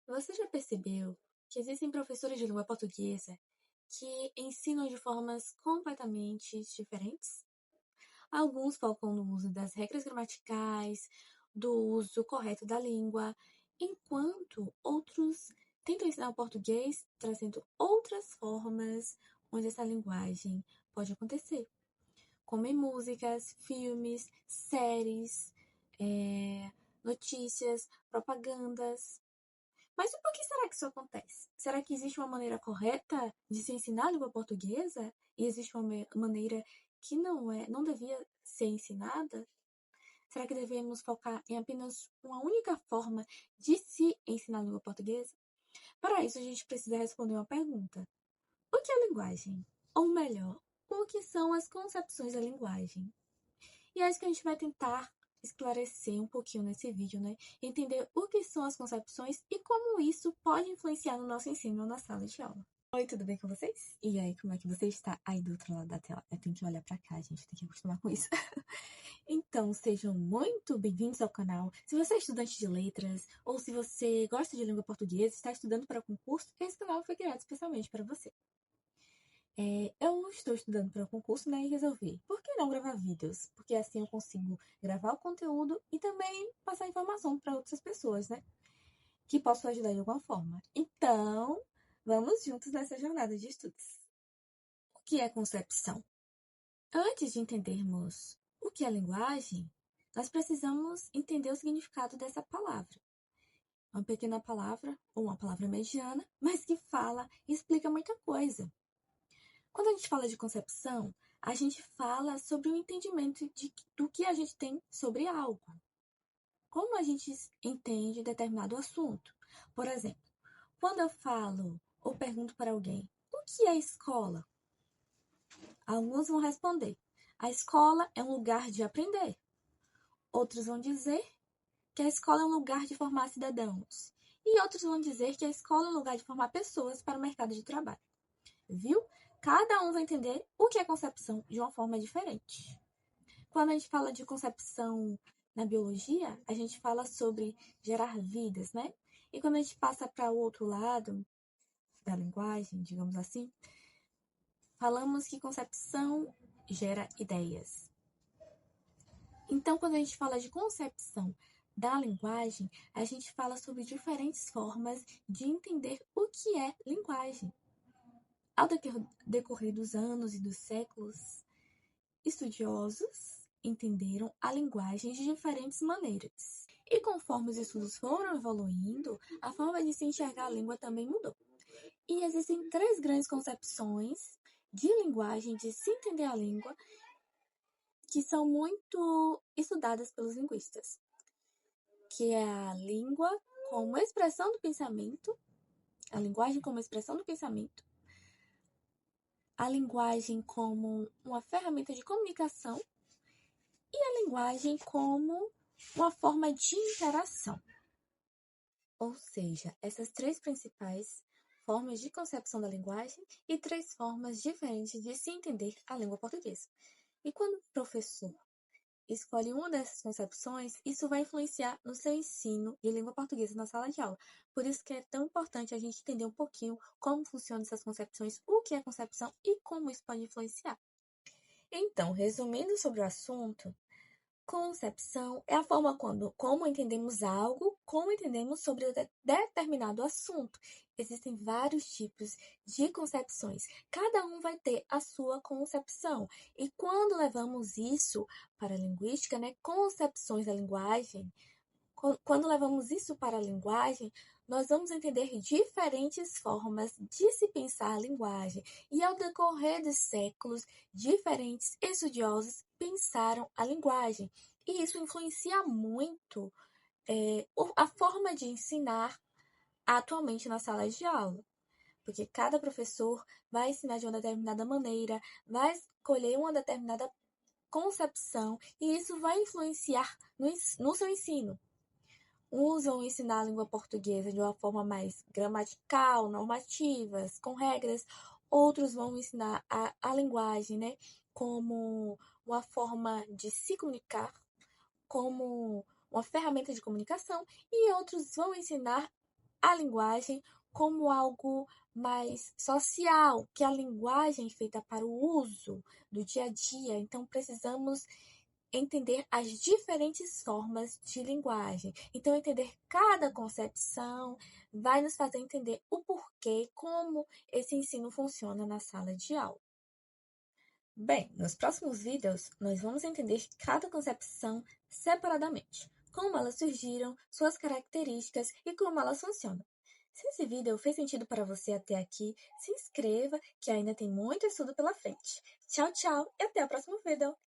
Você já percebeu que existem professores de língua portuguesa que ensinam de formas completamente diferentes? Alguns focam no uso das regras gramaticais, do uso correto da língua, enquanto outros tentam ensinar o português trazendo outras formas onde essa linguagem pode acontecer, como em músicas, filmes, séries, notícias, propagandas. Mas e por que será que isso acontece? Será que existe uma maneira correta de se ensinar a língua portuguesa e existe uma maneira que não devia ser ensinada? Será que devemos focar em apenas uma única forma de se ensinar a língua portuguesa? Para isso, a gente precisa responder uma pergunta: o que é linguagem? Ou melhor, o que são as concepções da linguagem? E é isso que a gente vai tentar esclarecer um pouquinho nesse vídeo, né? Entender o que são as concepções e como isso pode influenciar no nosso ensino na sala de aula. Oi, tudo bem com vocês? E aí, como é que você está aí do outro lado da tela? Eu tenho que olhar pra cá, gente, tem que acostumar com isso. Então, sejam muito bem-vindos ao canal. Se você é estudante de letras ou se você gosta de língua portuguesa, está estudando para concurso, esse canal foi criado especialmente para você. Eu estou estudando para o concurso, né, e resolvi, por que não gravar vídeos? Porque assim eu consigo gravar o conteúdo e também passar informação para outras pessoas, né, que possam ajudar de alguma forma. Então, vamos juntos nessa jornada de estudos. O que é concepção? Antes de entendermos o que é linguagem, nós precisamos entender o significado dessa palavra. Uma pequena palavra, ou uma palavra mediana, mas que fala e explica muita coisa. Quando a gente fala de concepção, a gente fala sobre o entendimento do que a gente tem sobre algo. Como a gente entende determinado assunto. Por exemplo, quando eu falo ou pergunto para alguém, o que é escola? Alguns vão responder, a escola é um lugar de aprender. Outros vão dizer que a escola é um lugar de formar cidadãos. E outros vão dizer que a escola é um lugar de formar pessoas para o mercado de trabalho. Viu? Cada um vai entender o que é concepção de uma forma diferente. Quando a gente fala de concepção na biologia, a gente fala sobre gerar vidas, né? E quando a gente passa para o outro lado da linguagem, digamos assim, falamos que concepção gera ideias. Então, quando a gente fala de concepção da linguagem, a gente fala sobre diferentes formas de entender o que é linguagem. Ao decorrer dos anos e dos séculos, estudiosos entenderam a linguagem de diferentes maneiras. E conforme os estudos foram evoluindo, a forma de se enxergar a língua também mudou. E existem três grandes concepções de linguagem, de se entender a língua, que são muito estudadas pelos linguistas, que é a língua como expressão do pensamento, a linguagem como expressão do pensamento, a linguagem como uma ferramenta de comunicação e a linguagem como uma forma de interação. Ou seja, essas três principais formas de concepção da linguagem e três formas diferentes de se entender a língua portuguesa. E quando o professor escolhe uma dessas concepções, isso vai influenciar no seu ensino de língua portuguesa na sala de aula. Por isso que é tão importante a gente entender um pouquinho como funcionam essas concepções, o que é concepção e como isso pode influenciar. Então, resumindo sobre o assunto, concepção é a forma como entendemos algo, como entendemos sobre determinado assunto. Existem vários tipos de concepções. Cada um vai ter a sua concepção. E quando levamos isso para a linguística, né, concepções da linguagem, quando levamos isso para a linguagem, nós vamos entender diferentes formas de se pensar a linguagem. E ao decorrer dos séculos, diferentes estudiosos pensaram a linguagem. E isso influencia muito a forma de ensinar atualmente na sala de aula. Porque cada professor vai ensinar de uma determinada maneira, vai escolher uma determinada concepção, e isso vai influenciar no seu ensino. Uns vão ensinar a língua portuguesa de uma forma mais gramatical, normativas, com regras. Outros vão ensinar a linguagem, né, como uma forma de se comunicar, como uma ferramenta de comunicação. E outros vão ensinar a linguagem como algo mais social, que a linguagem é feita para o uso do dia a dia. Então, precisamos entender as diferentes formas de linguagem. Então, entender cada concepção vai nos fazer entender o porquê, como esse ensino funciona na sala de aula. Bem, nos próximos vídeos, nós vamos entender cada concepção separadamente, como elas surgiram, suas características e como elas funcionam. Se esse vídeo fez sentido para você até aqui, se inscreva que ainda tem muito estudo pela frente. Tchau, tchau e até o próximo vídeo!